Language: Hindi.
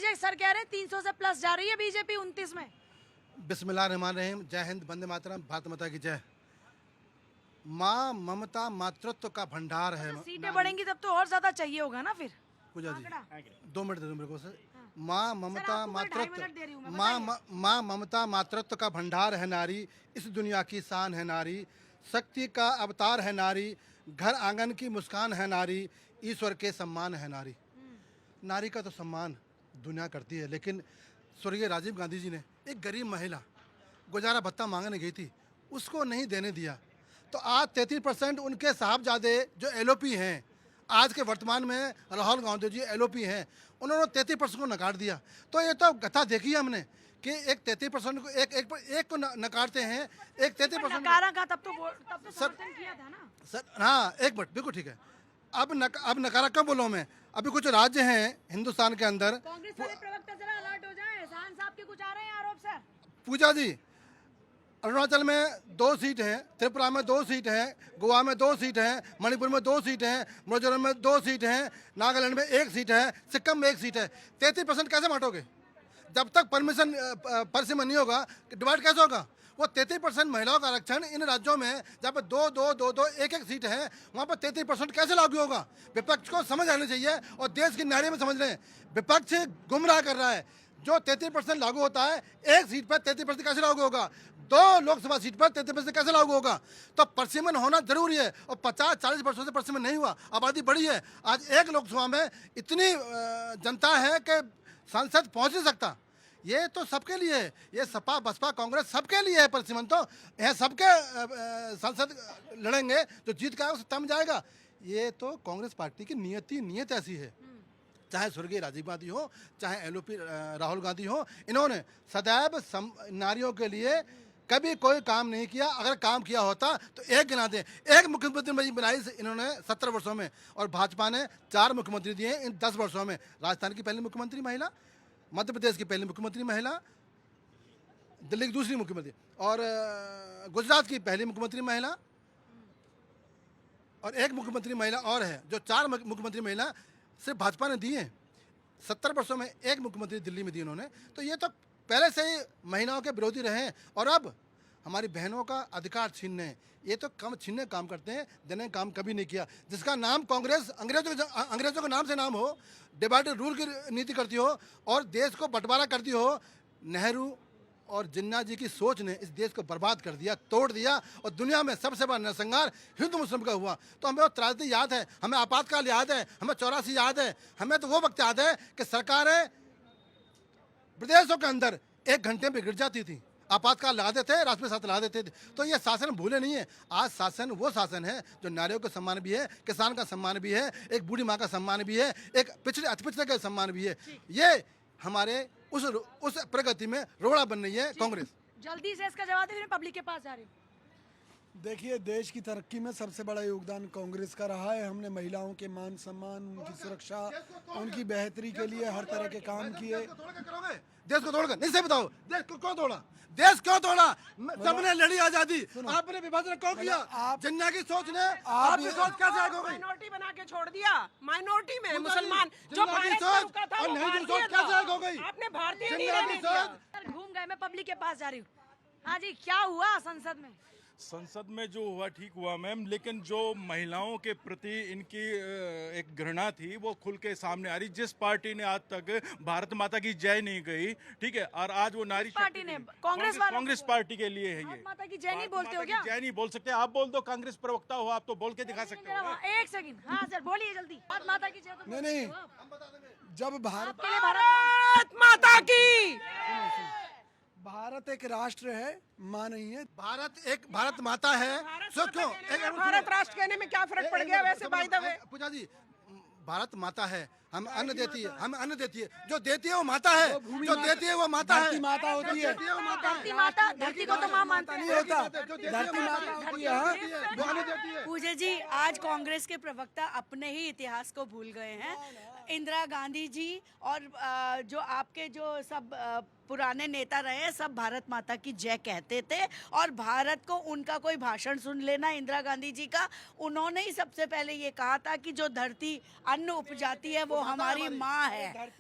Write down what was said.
अजय सर कह रहे हैं 300 से प्लस जा रही है बीजेपी 29 में। बिस्मिल्लाहिर्रहमानिर्रहीम। जय हिंद, वंदे मातरम, भारत माता की जय। माँ ममता मातृत्व का भंडार है। सीटें बढ़ेंगी तब तो और ज्यादा चाहिए होगा ना फिर। पूजा जी आंकड़ा। 2 मिनट दे दो मेरे को सर। माँ ममता आपको मैं 2.5 मिनट दे रही हूँ, मातृत्व माँ ममता मातृत्व का भंडार है नारी, इस दुनिया की शान है नारी, शक्ति का अवतार है नारी, घर आंगन की मुस्कान है नारी, ईश्वर के सम्मान है नारी। नारी का तो सम्मान दुनिया करती है, लेकिन स्वर्गीय राजीव गांधी जी ने एक गरीब महिला गुजारा भत्ता मांगने गई थी, उसको नहीं देने दिया। तो आज 33% उनके साहबजादे जो एलओपी हैं, आज के वर्तमान में राहुल गांधी जी एलओपी हैं, उन्होंने 33% को नकार दिया। तो ये तो कथा देखी है हमने कि एक 33% को एक को नकारते हैं, एक 33% नकारा का तब तो समर्थन किया था ना सर। हाँ, एक मिनट, बिल्कुल ठीक है। अब नकारा कब बोलूँ मैं? अभी कुछ राज्य हैं हिंदुस्तान के अंदर। कांग्रेस वाले प्रवक्ता जरा अलर्ट हो जाएं, शान साहब के कुछ आ रहे हैं आरोप सर। पूजा जी, अरुणाचल में 2 सीट हैं, त्रिपुरा में 2 सीट हैं, गोवा में 2 सीट हैं, मणिपुर में 2 सीट हैं, मिजोरम में 2 सीट हैं, नागालैंड में 1 सीट है, सिक्किम में 1 सीट है। 33% कैसे बांटोगे? जब तक परमिशन नहीं होगा, डिवाइड कैसे होगा? वो 33% महिलाओं का आरक्षण इन राज्यों में जहाँ पर 2 1 सीट है, वहाँ पर 33% कैसे लागू होगा? विपक्ष को समझ आनी चाहिए और देश की नारी में समझ रहे हैं। विपक्ष गुमराह कर रहा है। जो 33% लागू होता है, 1 सीट पर 33% कैसे लागू होगा? 2 लोकसभा सीट पर 33% कैसे लागू होगा? तो परसिमन होना जरूरी है, और 50-40 वर्षों से परसिमन नहीं हुआ। आबादी बढ़ी है, आज एक लोकसभा में इतनी जनता है कि सांसद पहुंच नहीं सकता। ये तो सबके लिए है, ये सपा बसपा कांग्रेस सबके लिए है। परसिमन तो यह सबके सांसद लड़ेंगे, जो जीत का सत्ता में जाएगा। ये तो कांग्रेस पार्टी की नीयत ऐसी है। चाहे स्वर्गीय राजीव गांधी हो, चाहे एलओपी राहुल गांधी हो, इन्होंने सदैव नारियों के लिए कभी कोई काम नहीं किया। अगर काम किया होता तो एक गिनाते। एक मुख्यमंत्री बनाई इन्होंने 17 वर्षों में, और भाजपा ने 4 मुख्यमंत्री दिए इन 10 वर्षों में। राजस्थान की पहली मुख्यमंत्री महिला, मध्य प्रदेश की पहली मुख्यमंत्री महिला, दिल्ली की दूसरी मुख्यमंत्री, और गुजरात की पहली मुख्यमंत्री महिला, और एक मुख्यमंत्री महिला और है। जो 4 मुख्यमंत्री महिला सिर्फ भाजपा ने दी हैं। 70 वर्षों में एक मुख्यमंत्री दिल्ली में दी उन्होंने। तो ये तो पहले से ही महिलाओं के विरोधी रहे हैं, और अब हमारी बहनों का अधिकार छीनने, ये तो कम छीनने काम करते हैं, देने काम कभी नहीं किया। जिसका नाम कांग्रेस अंग्रेजों के नाम से नाम हो, डिवाइड रूल की नीति करती हो और देश को बंटवारा करती हो, नेहरू और जिन्ना जी की सोच ने इस देश को बर्बाद कर दिया, तोड़ दिया। और दुनिया में सबसे बड़ा नरसंहार हिंदू मुस्लिम का हुआ। तो हमें वो त्रासदी याद है, हमें आपातकाल याद है, हमें 84 याद है, हमें तो वो वक्त याद है कि सरकारें प्रदेशों के अंदर 1 घंटे में गिर जाती थी, आपातकाल लगा देते, राष्ट्रीय शासन लगा देते थे। तो ये शासन भूले नहीं है। आज शासन वो शासन है जो नारियों का सम्मान भी है, किसान का सम्मान भी है, एक बूढ़ी माँ का सम्मान भी है, एक अति पिछड़े का सम्मान भी है। ये हमारे उस प्रगति में रोड़ा बन रही है कांग्रेस। जल्दी से इसका जवाब दे, पब्लिक के पास जा रही हूं। देखिए, देश की तरक्की में सबसे बड़ा योगदान कांग्रेस का रहा है। हमने महिलाओं के मान सम्मान, उनकी सुरक्षा, उनकी बेहतरी के लिए हर तरह के काम किए। देश को तोड़कर नहीं से बताओ, देश को क्यों तोड़ा? देश क्यों तोड़ा? सबने लड़ी आजादी, आपने विभाजन क्यों किया? जिन्ना की सोच ने आपकी सोच कैसे आगे हो गई? माइनॉरिटी बना के छोड़ दिया। माइनॉरिटी में मुसलमान जो जिन्ना की सोच और नेहरू की सोच कैसे आगे हो गई? आपने भारतीय नहीं जिन्ना की रहने दिया। सोच। घूम गए, मैं पब्लिक के पास जा रही हूँ। हाँ जी, क्या हुआ संसद में? संसद में जो हुआ ठीक हुआ मैम, लेकिन जो महिलाओं के प्रति इनकी एक घृणा थी वो खुल के सामने आ रही। जिस पार्टी ने आज तक भारत माता की जय नहीं गई, ठीक है, और आज वो नारी पार्टी ने कांग्रेस पार्टी के लिए है। भारत ये माता की जय नहीं बोलते हो क्या? जय नहीं बोल सकते। आप बोल दो, कांग्रेस प्रवक्ता हो आप, तो बोल के दिखा सकते हो। एक सेकंड, हाँ सर बोलिए जल्दी। भारत माता की जय तो बोलते नहीं, हो आप। जब भारत आपके लिए भारत माता की भारत एक राष्ट्र है, माँ नहीं है। भारत माता है। सो क्यों भारत राष्ट्र कहने में क्या फर्क पड़ गया वैसे? बाय द वे, पूजा जी, भारत माता है, हम अन्न देती है, हम अन्न देती है, जो देती है वो माता है, जो देती है वो माता है। धरती माता होती है। धरती माता, धरती को तो माँ मानते नहीं हैं। होता, धरती माता होती है। हाँ? पूजा जी, आज कांग्रेस के प्रवक्ता अपने ही इतिहास को भूल गए हैं। इंदिरा गांधी जी और जो आपके जो सब पुराने नेता रहे हैं, सब भारत माता की जय कहते थे, और भारत को उनका कोई भाषण सुन लेना इंदिरा गांधी जी का, उन्होंने ही सबसे पहले ये कहा था कि जो धरती अन्न उपजाती है वो हमारी माँ है।